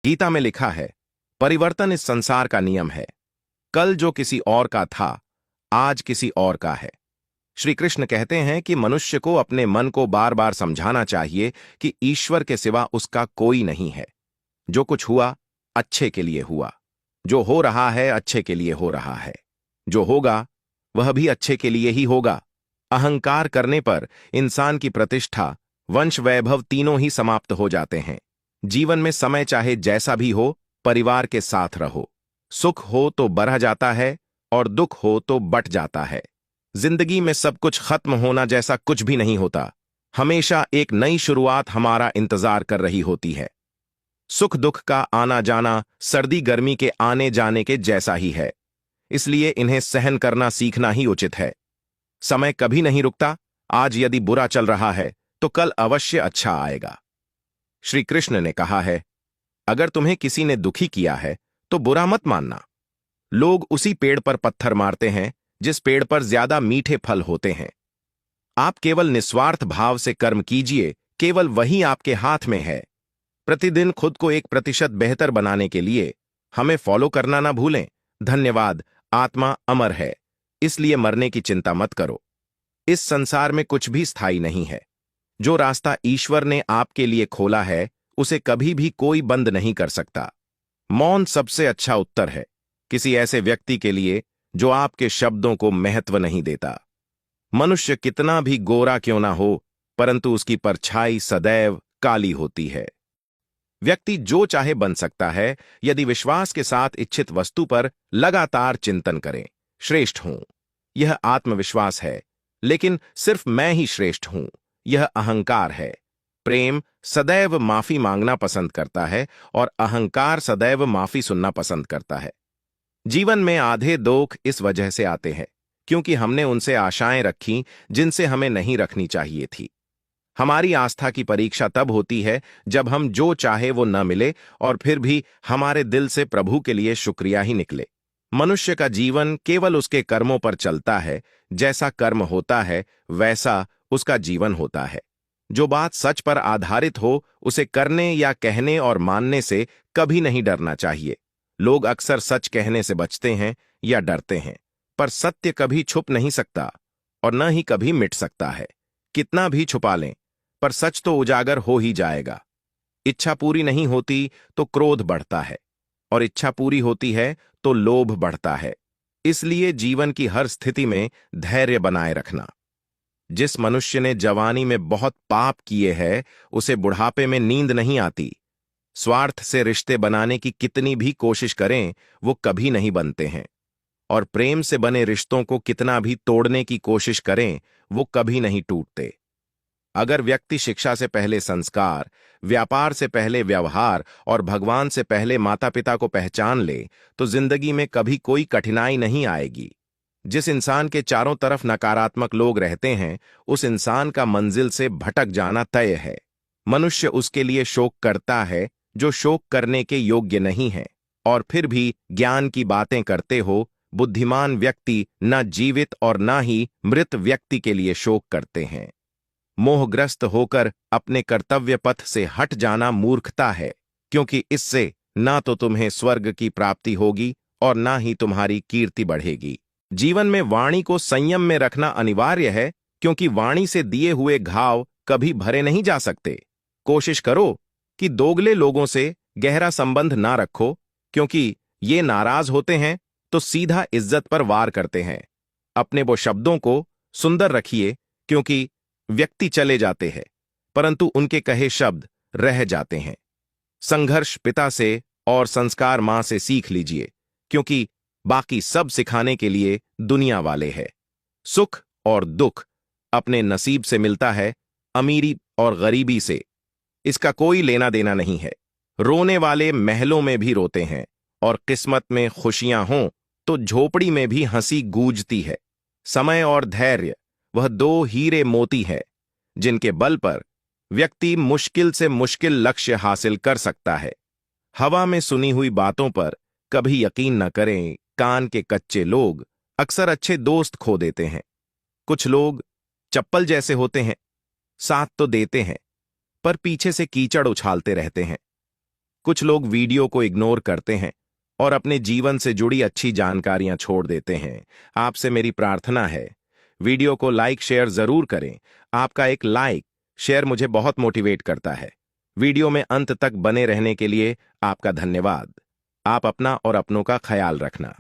गीता में लिखा है, परिवर्तन इस संसार का नियम है। कल जो किसी और का था, आज किसी और का है। श्री कृष्ण कहते हैं कि मनुष्य को अपने मन को बार बार समझाना चाहिए कि ईश्वर के सिवा उसका कोई नहीं है। जो कुछ हुआ, अच्छे के लिए हुआ। जो हो रहा है, अच्छे के लिए हो रहा है। जो होगा, वह भी अच्छे के लिए ही होगा। अहंकार करने पर इंसान की प्रतिष्ठा, वंश वैभव तीनों ही समाप्त हो जाते हैं। जीवन में समय चाहे जैसा भी हो, परिवार के साथ रहो। सुख हो तो बढ़ जाता है और दुख हो तो बट जाता है। जिंदगी में सब कुछ खत्म होना जैसा कुछ भी नहीं होता। हमेशा एक नई शुरुआत हमारा इंतजार कर रही होती है। सुख दुख का आना जाना सर्दी गर्मी के आने जाने के जैसा ही है, इसलिए इन्हें सहन करना सीखना ही उचित है। समय कभी नहीं रुकता। आज यदि बुरा चल रहा है तो कल अवश्य अच्छा आएगा। श्री कृष्ण ने कहा है, अगर तुम्हें किसी ने दुखी किया है तो बुरा मत मानना। लोग उसी पेड़ पर पत्थर मारते हैं जिस पेड़ पर ज्यादा मीठे फल होते हैं। आप केवल निस्वार्थ भाव से कर्म कीजिए, केवल वही आपके हाथ में है। प्रतिदिन खुद को 1% बेहतर बनाने के लिए हमें फॉलो करना ना भूलें। धन्यवाद। आत्मा अमर है, इसलिए मरने की चिंता मत करो। इस संसार में कुछ भी स्थायी नहीं है। जो रास्ता ईश्वर ने आपके लिए खोला है, उसे कभी भी कोई बंद नहीं कर सकता। मौन सबसे अच्छा उत्तर है किसी ऐसे व्यक्ति के लिए जो आपके शब्दों को महत्व नहीं देता। मनुष्य कितना भी गोरा क्यों ना हो, परंतु उसकी परछाई सदैव काली होती है। व्यक्ति जो चाहे बन सकता है यदि विश्वास के साथ इच्छित वस्तु पर लगातार चिंतन करें। श्रेष्ठ हूं, यह आत्मविश्वास है। लेकिन सिर्फ मैं ही श्रेष्ठ हूं, यह अहंकार है। प्रेम सदैव माफी मांगना पसंद करता है और अहंकार सदैव माफी सुनना पसंद करता है। जीवन में आधे दुख इस वजह से आते हैं क्योंकि हमने उनसे आशाएं रखी जिनसे हमें नहीं रखनी चाहिए थी। हमारी आस्था की परीक्षा तब होती है जब हम जो चाहे वो न मिले और फिर भी हमारे दिल से प्रभु के लिए शुक्रिया ही निकले। मनुष्य का जीवन केवल उसके कर्मों पर चलता है। जैसा कर्म होता है वैसा उसका जीवन होता है। जो बात सच पर आधारित हो उसे करने या कहने और मानने से कभी नहीं डरना चाहिए। लोग अक्सर सच कहने से बचते हैं या डरते हैं, पर सत्य कभी छुप नहीं सकता और न ही कभी मिट सकता है। कितना भी छुपा लें, पर सच तो उजागर हो ही जाएगा। इच्छा पूरी नहीं होती तो क्रोध बढ़ता है और इच्छा पूरी होती है तो लोभ बढ़ता है। इसलिए जीवन की हर स्थिति में धैर्य बनाए रखना। जिस मनुष्य ने जवानी में बहुत पाप किए हैं, उसे बुढ़ापे में नींद नहीं आती। स्वार्थ से रिश्ते बनाने की कितनी भी कोशिश करें, वो कभी नहीं बनते हैं। और प्रेम से बने रिश्तों को कितना भी तोड़ने की कोशिश करें, वो कभी नहीं टूटते। अगर व्यक्ति शिक्षा से पहले संस्कार, व्यापार से पहले व्यवहार और भगवान से पहले माता पिता को पहचान ले, तो जिंदगी में कभी कोई कठिनाई नहीं आएगी। जिस इंसान के चारों तरफ नकारात्मक लोग रहते हैं, उस इंसान का मंजिल से भटक जाना तय है। मनुष्य उसके लिए शोक करता है जो शोक करने के योग्य नहीं है। और फिर भी ज्ञान की बातें करते हो। बुद्धिमान व्यक्ति न जीवित और न ही मृत व्यक्ति के लिए शोक करते हैं। मोहग्रस्त होकर अपने कर्तव्य पथ से हट जाना मूर्खता है, क्योंकि इससे ना तो तुम्हें स्वर्ग की प्राप्ति होगी और ना ही तुम्हारी कीर्ति बढ़ेगी। जीवन में वाणी को संयम में रखना अनिवार्य है, क्योंकि वाणी से दिए हुए घाव कभी भरे नहीं जा सकते। कोशिश करो कि दोगले लोगों से गहरा संबंध ना रखो, क्योंकि ये नाराज होते हैं तो सीधा इज्जत पर वार करते हैं। अपने वो शब्दों को सुंदर रखिए, क्योंकि व्यक्ति चले जाते हैं परंतु उनके कहे शब्द रह जाते हैं। संघर्ष पिता से और संस्कार मां से सीख लीजिए, क्योंकि बाकी सब सिखाने के लिए दुनिया वाले हैं। सुख और दुख अपने नसीब से मिलता है, अमीरी और गरीबी से इसका कोई लेना देना नहीं है। रोने वाले महलों में भी रोते हैं और किस्मत में खुशियां हों तो झोपड़ी में भी हंसी गूंजती है। समय और धैर्य वह दो हीरे मोती है जिनके बल पर व्यक्ति मुश्किल से मुश्किल लक्ष्य हासिल कर सकता है। हवा में सुनी हुई बातों पर कभी यकीन न करें। कान के कच्चे लोग अक्सर अच्छे दोस्त खो देते हैं। कुछ लोग चप्पल जैसे होते हैं, साथ तो देते हैं पर पीछे से कीचड़ उछालते रहते हैं। कुछ लोग वीडियो को इग्नोर करते हैं और अपने जीवन से जुड़ी अच्छी जानकारियां छोड़ देते हैं। आपसे मेरी प्रार्थना है, वीडियो को लाइक शेयर जरूर करें। आपका एक लाइक शेयर मुझे बहुत मोटिवेट करता है। वीडियो में अंत तक बने रहने के लिए आपका धन्यवाद। आप अपना और अपनों का ख्याल रखना।